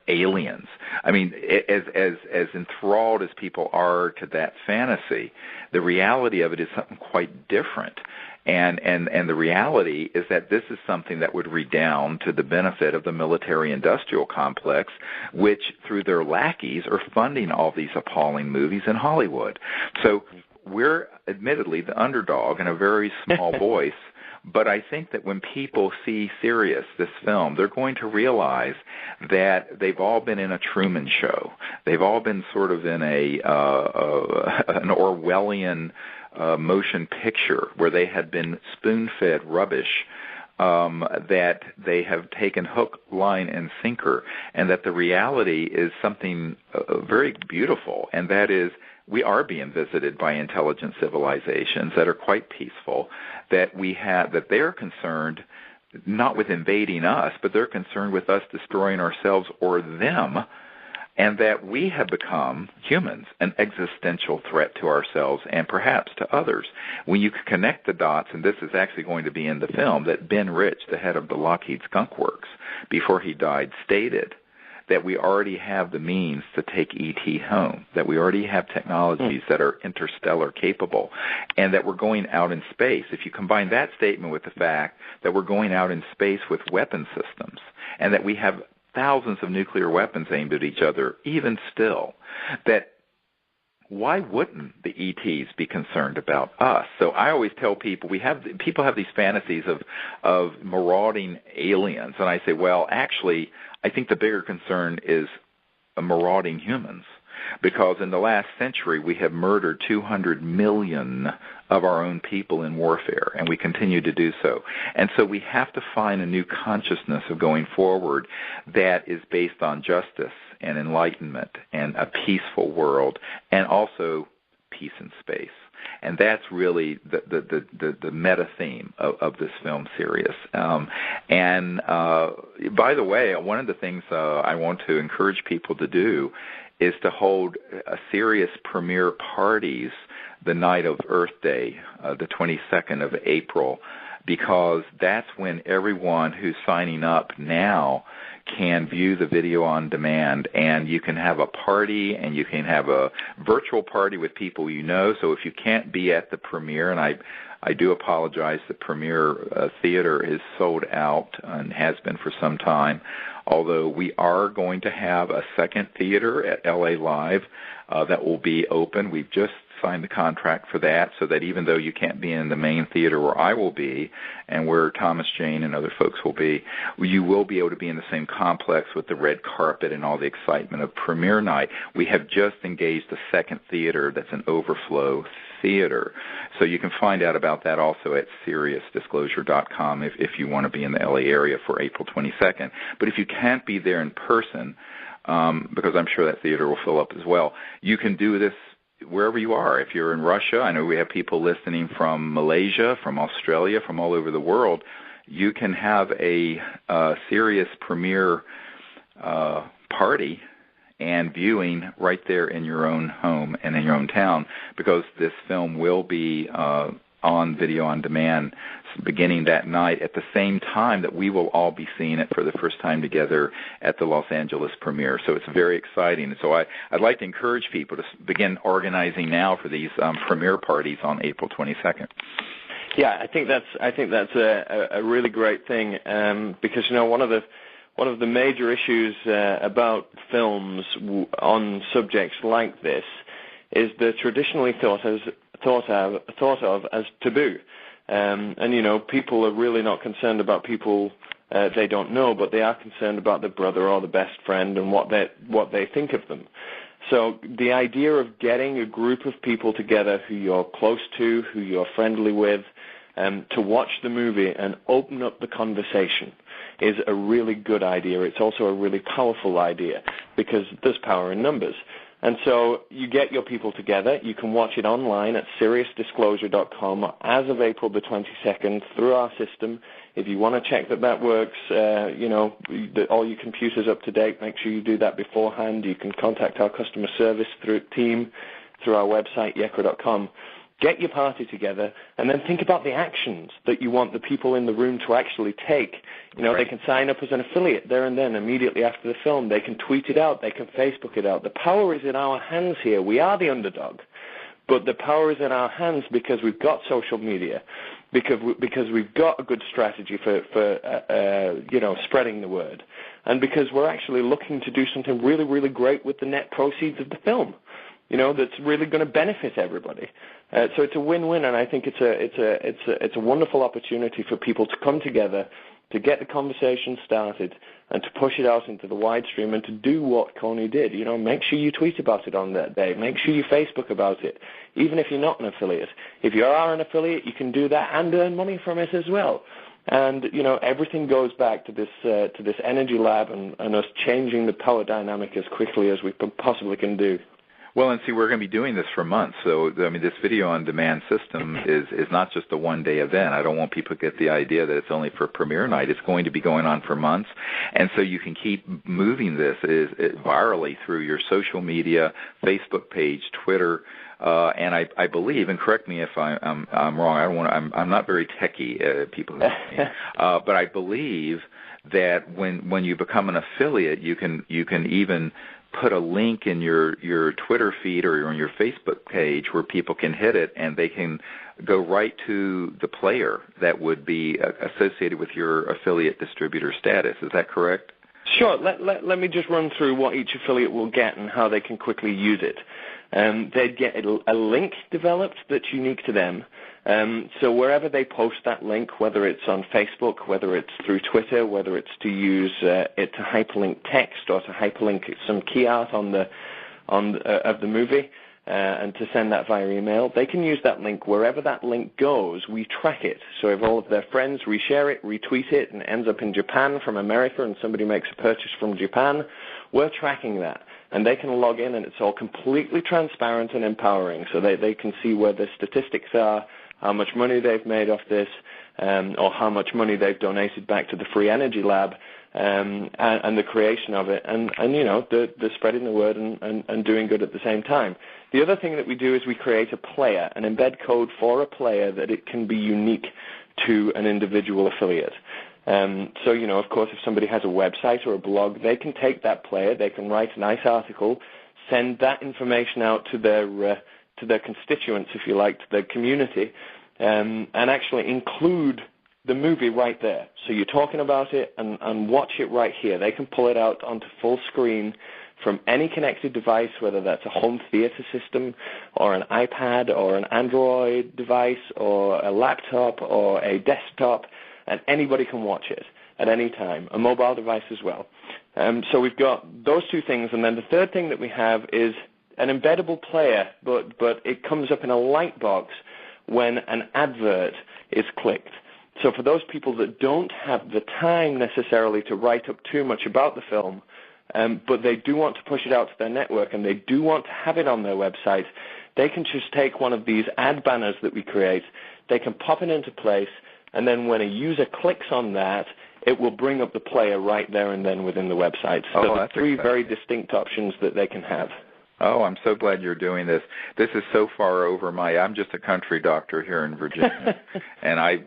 aliens. I mean, as enthralled as people are to that fantasy, the reality of it is something quite different. And the reality is that this is something that would redound to the benefit of the military-industrial complex, which, through their lackeys, are funding all these appalling movies in Hollywood. So we're admittedly the underdog in a very small voice, but I think that when people see Sirius, this film, they're going to realize that they've all been in a Truman Show. They've all been sort of in an Orwellian motion picture where they had been spoon-fed rubbish that they have taken hook, line, and sinker, and that the reality is something very beautiful, and that is we are being visited by intelligent civilizations that are quite peaceful, that they're concerned not with invading us, but they're concerned with us destroying ourselves or them, and that we have become, humans, an existential threat to ourselves and perhaps to others. When you connect the dots, and this is actually going to be in the film, that Ben Rich, the head of the Lockheed Skunk Works, before he died, stated that we already have the means to take ET home, that we already have technologies that are interstellar capable, and that we're going out in space. If you combine that statement with the fact that we're going out in space with weapon systems, and that we have thousands of nuclear weapons aimed at each other, even still, that why wouldn't the ETs be concerned about us? So I always tell people, people have these fantasies of marauding aliens, and I say, well, actually, I think the bigger concern is marauding humans, because in the last century we have murdered 200 million of our own people in warfare, and we continue to do so. And so we have to find a new consciousness of going forward that is based on justice and enlightenment and a peaceful world, and also peace in space. And that's really the meta theme of this film series. And by the way, one of the things I want to encourage people to do is to hold a serious premiere parties the night of Earth Day, the 22nd of April, because that's when everyone who's signing up now can view the video on demand, and you can have a party, and you can have a virtual party with people you know. So if you can't be at the premiere, and I do apologize, the premiere theater is sold out and has been for some time, although we are going to have a second theater at LA Live that will be open. We've just signed the contract for that, so that even though you can't be in the main theater where I will be and where Thomas Jane and other folks will be, you will be able to be in the same complex with the red carpet and all the excitement of premiere night. We have just engaged a second theater that's an overflow theater. So you can find out about that also at SiriusDisclosure.com if you want to be in the LA area for April 22nd. But if you can't be there in person, because I'm sure that theater will fill up as well, you can do this wherever you are. If you're in Russia, I know we have people listening from Malaysia, from Australia, from all over the world, you can have a serious premiere party and viewing right there in your own home and in your own town, because this film will be on video on demand beginning that night at the same time that we will all be seeing it for the first time together at the Los Angeles premiere. So it's very exciting. So I'd like to encourage people to begin organizing now for these premiere parties on April 22nd. Yeah, I think that's a really great thing, because one of one of the major issues about films on subjects like this is they're traditionally thought of as taboo. And, you know, people are really not concerned about people they don't know, but they are concerned about the brother or the best friend and what they think of them. So the idea of getting a group of people together who you're close to, who you're friendly with, to watch the movie and open up the conversation is a really good idea. It's also a really powerful idea because there's power in numbers. And so you get your people together. You can watch it online at SeriousDisclosure.com as of April the 22nd through our system. If you want to check that works, you know, all your computers up to date, make sure you do that beforehand. You can contact our customer service team through our website, yekra.com. Get your party together, and then think about the actions that you want the people in the room to actually take. You know, They can sign up as an affiliate there and then, immediately after the film. They can tweet it out. They can Facebook it out. The power is in our hands here. We are the underdog, but the power is in our hands because we've got social media, because we've got a good strategy for you know, spreading the word, and because we're actually looking to do something really, really great with the net proceeds of the film. You know, that's really going to benefit everybody. So it's a win-win, and I think it's a wonderful opportunity for people to come together, to get the conversation started, and to push it out into the wide stream, and to do what Coney did. You know, make sure you tweet about it on that day. Make sure you Facebook about it, even if you're not an affiliate. If you are an affiliate, you can do that and earn money from it as well. And, you know, everything goes back to this energy lab and us changing the power dynamic as quickly as we possibly can do. Well, and see, we're going to be doing this for months. So, I mean, this video-on-demand system is not just a one-day event. I don't want people to get the idea that it's only for premiere night. It's going to be going on for months. And so you can keep moving this virally through your social media, Facebook page, Twitter, and I believe, and correct me if I'm wrong. I'm not very techie. People, but I believe that when you become an affiliate, you can even put a link in your Twitter feed or on your Facebook page where people can hit it and they can go right to the player that would be associated with your affiliate distributor status. Is that correct? Sure. Let me just run through what each affiliate will get and how they can quickly use it. They'd get a link developed that's unique to them. So wherever they post that link, whether it's on Facebook, whether it's through Twitter, whether it's to use it to hyperlink text or to hyperlink some key art of the movie, and to send that via email, they can use that link. Wherever that link goes, we track it. So if all of their friends reshare it, retweet it, and it ends up in Japan from America and somebody makes a purchase from Japan, we're tracking that. And they can log in, and it's all completely transparent and empowering. So they can see where the statistics are, how much money they've made off this, or how much money they've donated back to the Free Energy Lab, and the creation of it. And you know, they're spreading the word and doing good at the same time. The other thing that we do is we create a player, an embed code for a player that it can be unique to an individual affiliate. So, you know, of course, if somebody has a website or a blog, they can take that player, they can write a nice article, send that information out to their constituents, if you like, to their community, and actually include the movie right there. So you're talking about it and watch it right here. They can pull it out onto full screen from any connected device, whether that's a home theater system or an iPad or an Android device or a laptop or a desktop, and anybody can watch it at any time, a mobile device as well. So we've got those two things, and then the third thing that we have is an embeddable player, but it comes up in a light box when an advert is clicked. So for those people that don't have the time necessarily to write up too much about the film, but they do want to push it out to their network and they do want to have it on their website, they can just take one of these ad banners that we create, they can pop it into place, and then when a user clicks on that, it will bring up the player right there and then within the website. So that's three very distinct options that they can have. Oh, I'm so glad you're doing this. This is so far over I'm just a country doctor here in Virginia, and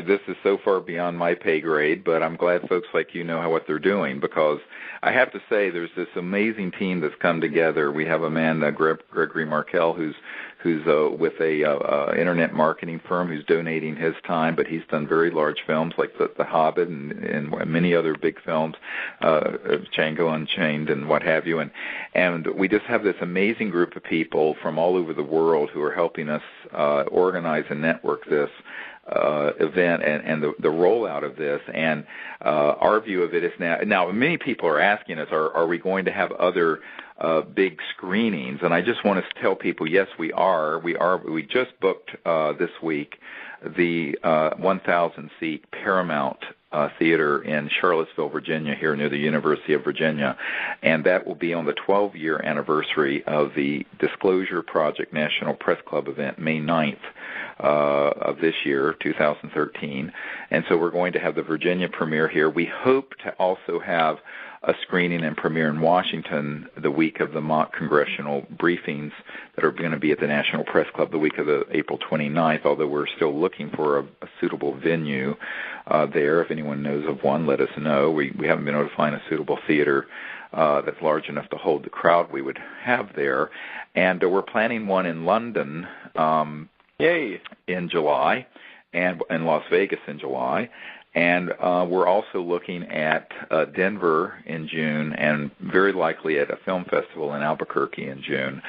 this is so far beyond my pay grade, but I'm glad folks like you know what they're doing, because I have to say there's this amazing team that's come together. We have a man, Gregory Markell, who's who's with a internet marketing firm who's donating his time, but he's done very large films like The Hobbit and many other big films, Django Unchained and what have you. And we just have this amazing group of people from all over the world who are helping us organize and network this event and the rollout of this. And our view of it is now many people are asking us, are we going to have other big screenings? And I just want to tell people, yes, we are. We just booked this week the 1,000-seat Paramount Theater in Charlottesville, Virginia, here near the University of Virginia. And that will be on the 12-year anniversary of the Disclosure Project National Press Club event, May 9th of this year, 2013. And so we're going to have the Virginia premiere here. We hope to also have a screening and premiere in Washington the week of the mock congressional briefings that are going to be at the National Press Club the week of the April 29th, although we're still looking for a suitable venue there. If anyone knows of one, let us know. We haven't been able to find a suitable theater that's large enough to hold the crowd we would have there. And we're planning one in London in July and in Las Vegas in July. And we're also looking at Denver in June and very likely at a film festival in Albuquerque in June.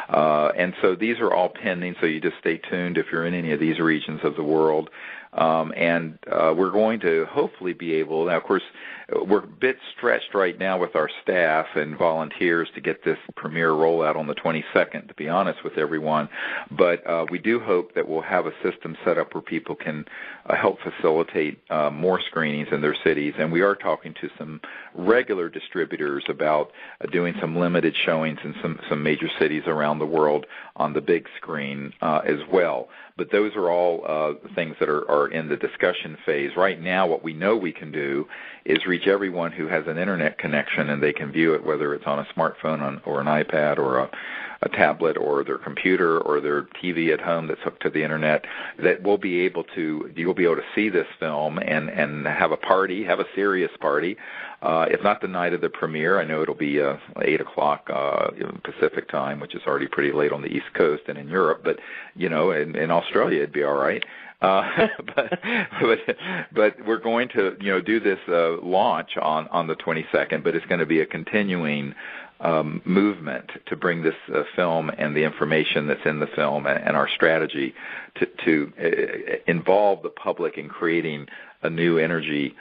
And so these are all pending, so you just stay tuned if you're in any of these regions of the world. And we're going to hopefully be able, now of course we're a bit stretched right now with our staff and volunteers to get this premiere rollout on the 22nd, to be honest with everyone, but we do hope that we'll have a system set up where people can help facilitate more screenings in their cities, and we are talking to some regular distributors about doing some limited showings in some major cities around the world on the big screen as well. But those are all things that are in the discussion phase. Right now, what we know we can do is reach everyone who has an internet connection, and they can view it, whether it's on a smartphone or an iPad or a tablet or their computer or their TV at home that's hooked to the internet, that you'll be able to see this film and have a party, have a serious party. If not the night of the premiere, I know it'll be 8 o'clock Pacific time, which is already pretty late on the East Coast and in Europe, but in Australia it'd be all right. But we're going to do this launch on the 22nd, but it's going to be a continuing movement to bring this film and the information that's in the film and our strategy to involve the public in creating a new energy,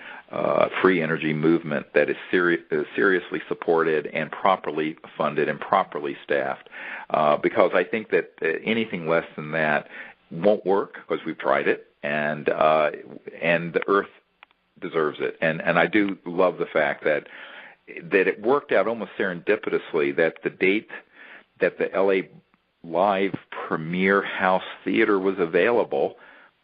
free energy movement that is seriously supported and properly funded and properly staffed. Because I think that anything less than that won't work, because we've tried it, and the Earth deserves it. And I do love the fact that it worked out almost serendipitously that the date that the LA Live Premiere House Theater was available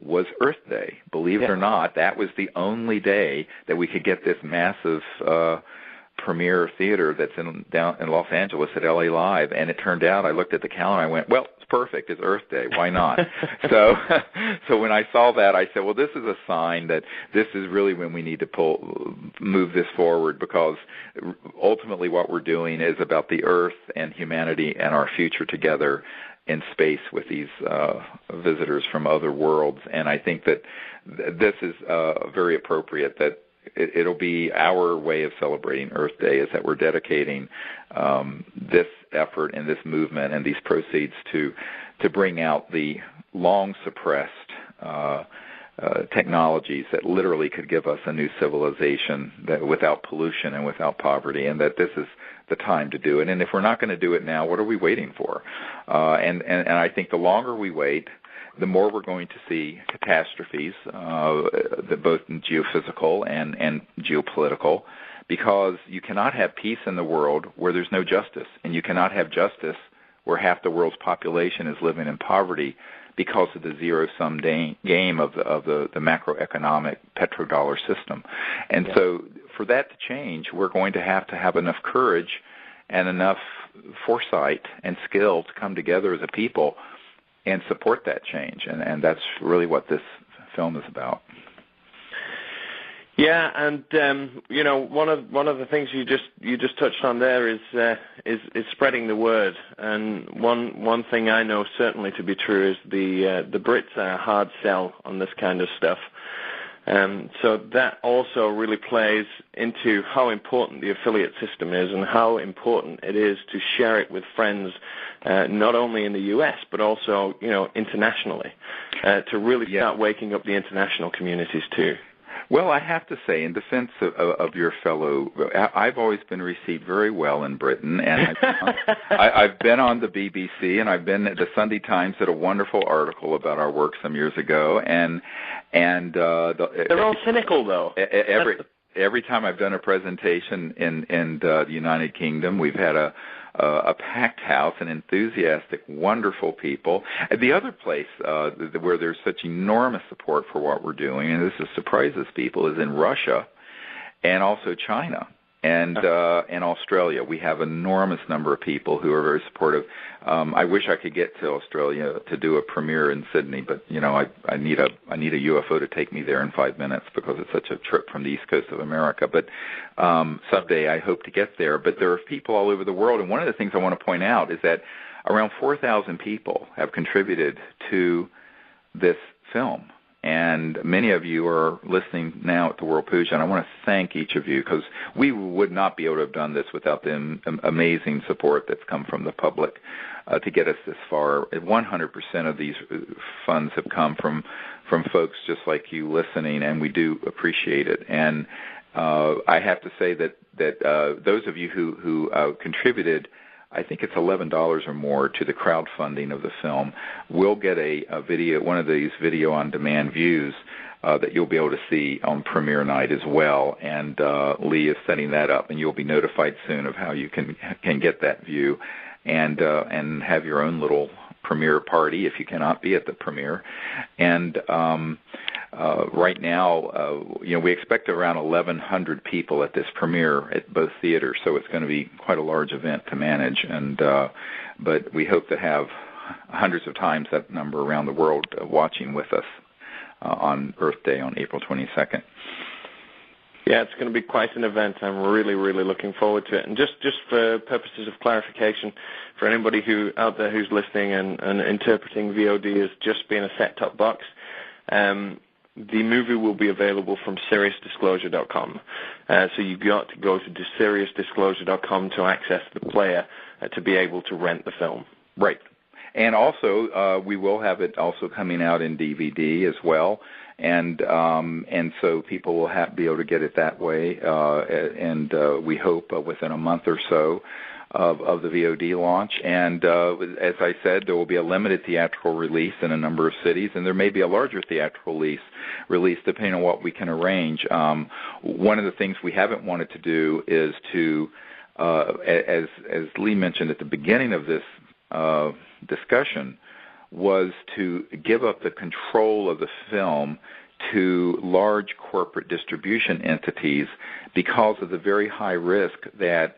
was Earth Day. Believe it or not, that was the only day that we could get this massive premiere theater that's down in Los Angeles at LA Live. And it turned out, I looked at the calendar, I went, well, it's perfect. It's Earth Day. Why not? So when I saw that, I said, well, this is a sign that this is really when we need to move this forward, because ultimately what we're doing is about the Earth and humanity and our future together in space with these visitors from other worlds. And I think that this is very appropriate, that it'll be our way of celebrating Earth Day, is that we're dedicating this effort and this movement and these proceeds to bring out the long-suppressed technologies that literally could give us a new civilization that without pollution and without poverty, and that this is the time to do it. And if we're not going to do it now, what are we waiting for? And I think the longer we wait, the more we're going to see catastrophes, both geophysical and geopolitical, because you cannot have peace in the world where there's no justice, and you cannot have justice where half the world's population is living in poverty because of the zero-sum game of the macroeconomic petrodollar system. And so for that to change, we're going to have enough courage and enough foresight and skill to come together as a people and support that change. And that's really what this film is about. Yeah, and one of the things you just touched on there is spreading the word. And one thing I know certainly to be true is the Brits are a hard sell on this kind of stuff. So that also really plays into how important the affiliate system is and how important it is to share it with friends, not only in the U.S. but also internationally, to really start waking up the international communities too. Well, I have to say, in defense of your fellow, I've always been received very well in Britain, and I've been on the BBC, and I've been at the Sunday Times did a wonderful article about our work some years ago, and they're all cynical though. Every time I've done a presentation in the United Kingdom, we've had a packed house and enthusiastic, wonderful people. The other place where there's such enormous support for what we're doing, and this surprises people, is in Russia and also China and Australia. We have an enormous number of people who are very supportive. I wish I could get to Australia to do a premiere in Sydney, but I need a UFO to take me there in 5 minutes because it's such a trip from the east coast of America. But someday I hope to get there. But there are people all over the world, and one of the things I want to point out is that around 4,000 people have contributed to this film. And many of you are listening now at the World Puja, and I want to thank each of you because we would not be able to have done this without the amazing support that's come from the public to get us this far. 100% of these funds have come from folks just like you listening, and we do appreciate it. And I have to say that those of you who contributed, I think it's $11 or more to the crowdfunding of the film, will get a video, one of these video-on-demand views that you'll be able to see on premiere night as well. And Lee is setting that up, and you'll be notified soon of how you can get that view and have your own little premiere party if you cannot be at the premiere. And right now, we expect around 1,100 people at this premiere at both theaters, so it's going to be quite a large event to manage. And but we hope to have hundreds of times that number around the world watching with us on Earth Day on April 22nd. Yeah, it's going to be quite an event. I'm really, really looking forward to it. And just for purposes of clarification, for anybody out there who's listening and interpreting VOD as just being a set-top box, the movie will be available from SiriusDisclosure.com. So you've got to go to SiriusDisclosure.com to access the player to be able to rent the film. Right. And also, we will have it also coming out in DVD as well. And so people will be able to get it that way. And we hope within a month or so of the VOD launch. And as I said, there will be a limited theatrical release in a number of cities, and there may be a larger theatrical release depending on what we can arrange. One of the things we haven't wanted to do is to, as Lee mentioned at the beginning of this discussion, was to give up the control of the film to large corporate distribution entities because of the very high risk that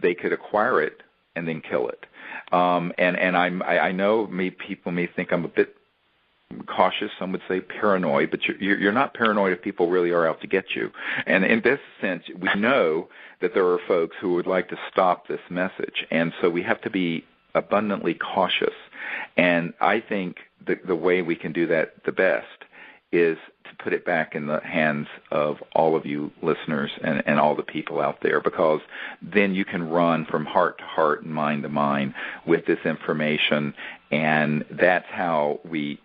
they could acquire it and then kill it. And I know people may think I'm a bit cautious. Some would say paranoid, but you're not paranoid if people really are out to get you. And in this sense, we know that there are folks who would like to stop this message, and so we have to be abundantly cautious. And I think the way we can do that the best is to put it back in the hands of all of you listeners and all the people out there, because then you can run from heart to heart and mind to mind with this information, and that's how we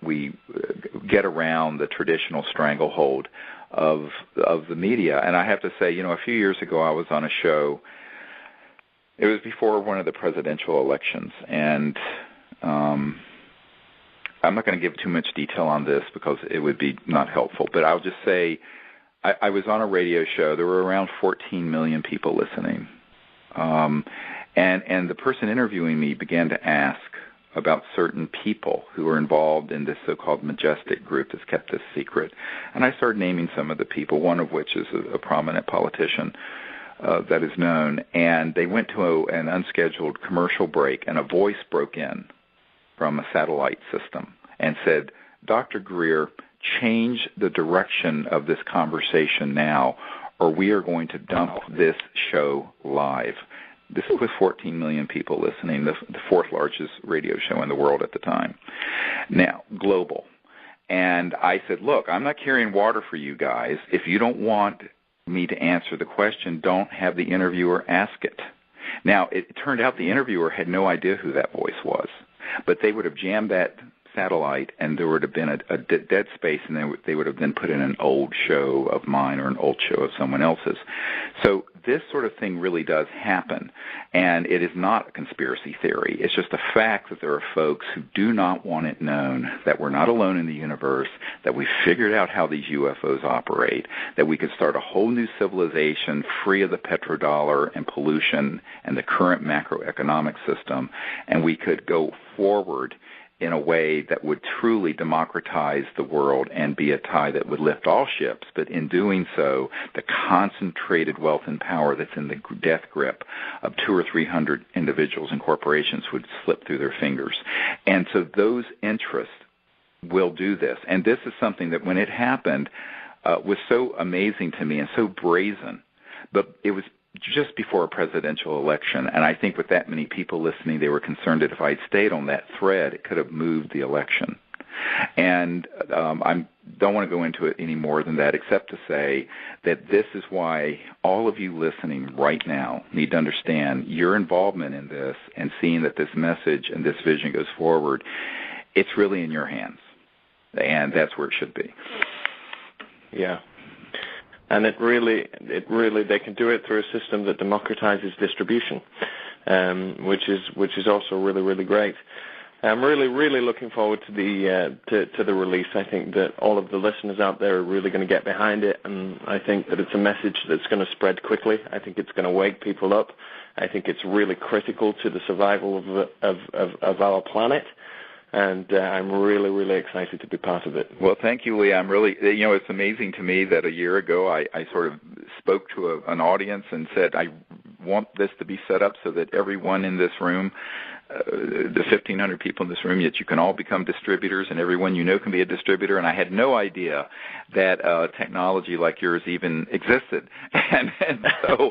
get around the traditional stranglehold of the media. And I have to say, a few years ago I was on a show. It was before one of the presidential elections, and I'm not going to give too much detail on this because it would be not helpful, but I'll just say I was on a radio show. There were around 14 million people listening, and the person interviewing me began to ask about certain people who were involved in this so-called Majestic group that's kept this secret. And I started naming some of the people, one of which is a prominent politician that is known, and they went to an unscheduled commercial break, and a voice broke in from a satellite system and said, "Dr. Greer, change the direction of this conversation now, or we are going to dump this show live. This is with 14 million people listening, the fourth largest radio show in the world at the time. Now, global. And I said, look, I'm not carrying water for you guys. If you don't want me to answer the question, don't have the interviewer ask it. Now, it turned out the interviewer had no idea who that voice was, but they would have jammed that satellite, and there would have been a dead space, and they would have then put in an old show of mine or an old show of someone else's. So this sort of thing really does happen, and it is not a conspiracy theory. It's just a fact that there are folks who do not want it known that we're not alone in the universe, that we figured out how these UFOs operate, that we could start a whole new civilization free of the petrodollar and pollution and the current macroeconomic system, and we could go forward in a way that would truly democratize the world and be a tide that would lift all ships. But in doing so, the concentrated wealth and power that's in the death grip of 200 or 300 individuals and corporations would slip through their fingers. And so those interests will do this. And this is something that when it happened was so amazing to me and so brazen. But it was just before a presidential election, and I think with that many people listening, they were concerned that if I'd stayed on that thread, it could have moved the election. And I don't want to go into it any more than that, except to say that this is why all of you listening right now need to understand your involvement in this and seeing that this message and this vision goes forward. It's really in your hands, and that's where it should be. Yeah. And it really, they can do it through a system that democratizes distribution, which is also really, really great. I'm really looking forward to the release. I think that all of the listeners out there are really going to get behind it, and I think that it's a message that's going to spread quickly. I think it's going to wake people up. I think it's really critical to the survival of our planet. And I'm really excited to be part of it. Well, thank you, Lee. I'm really, it's amazing to me that a year ago I sort of spoke to an audience and said, I want this to be set up so that everyone in this room, the 1,500 people in this room, yet you can all become distributors, and everyone you know can be a distributor. And I had no idea that technology like yours even existed. And so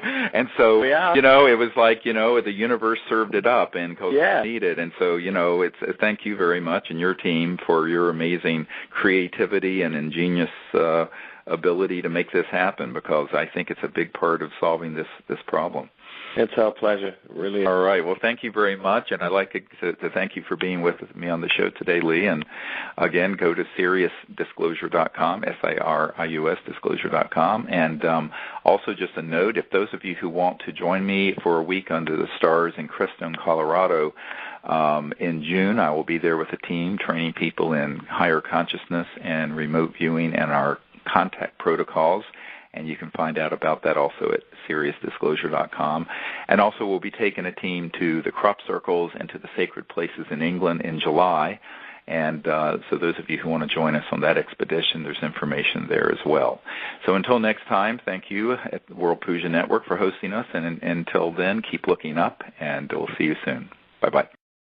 yeah. It was like, the universe served it up and needed. And so, it's thank you very much and your team for your amazing creativity and ingenious ability to make this happen, because I think it's a big part of solving this problem. It's our pleasure, really. All right. Well, thank you very much, and I'd like to thank you for being with me on the show today, Lee. And again, go to SiriusDisclosure.com, SIRIUS Disclosure.com. And also just a note, if those of you who want to join me for a week under the stars in Crestone, Colorado, in June, I will be there with a team training people in higher consciousness and remote viewing and our contact protocols. And you can find out about that also at SiriusDisclosure.com. And also we'll be taking a team to the crop circles and to the sacred places in England in July. And so those of you who want to join us on that expedition, there's information there as well. So until next time, thank you at the World Puja Network for hosting us. And until then, keep looking up, and we'll see you soon. Bye-bye.